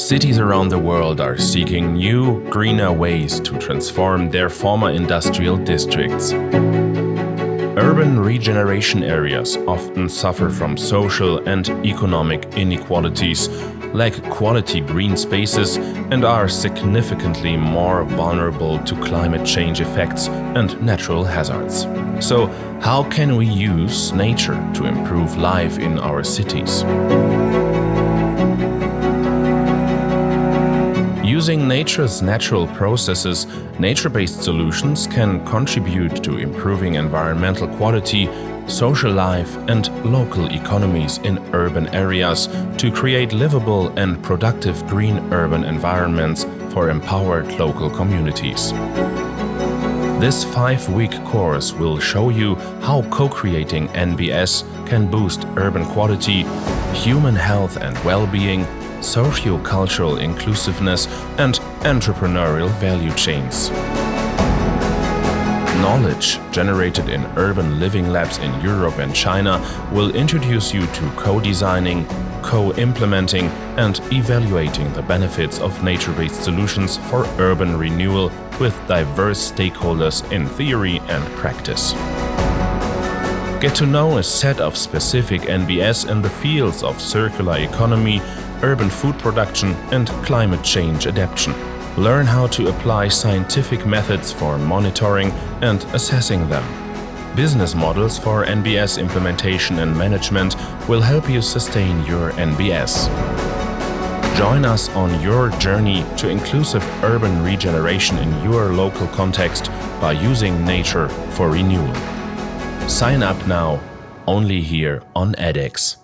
Cities around the world are seeking new, greener ways to transform their former industrial districts. Urban regeneration areas often suffer from social and economic inequalities, lack quality green spaces, and are significantly more vulnerable to climate change effects and natural hazards. So, how can we use nature to improve life in our cities? Using nature's natural processes, nature-based solutions can contribute to improving environmental quality, social life, and local economies in urban areas to create livable and productive green urban environments for empowered local communities. This 5-week course will show you how co-creating NBS can boost urban quality, human health and well-being, socio-cultural inclusiveness, and entrepreneurial value chains. Knowledge generated in urban living labs in Europe and China will introduce you to co-designing, co-implementing, and evaluating the benefits of nature-based solutions for urban renewal with diverse stakeholders in theory and practice. Get to know a set of specific NBS in the fields of circular economy, urban food production, and climate change adaptation. Learn how to apply scientific methods for monitoring and assessing them. Business models for NBS implementation and management will help you sustain your NBS. Join us on your journey to inclusive urban regeneration in your local context by using nature for renewal. Sign up now, only here on edX.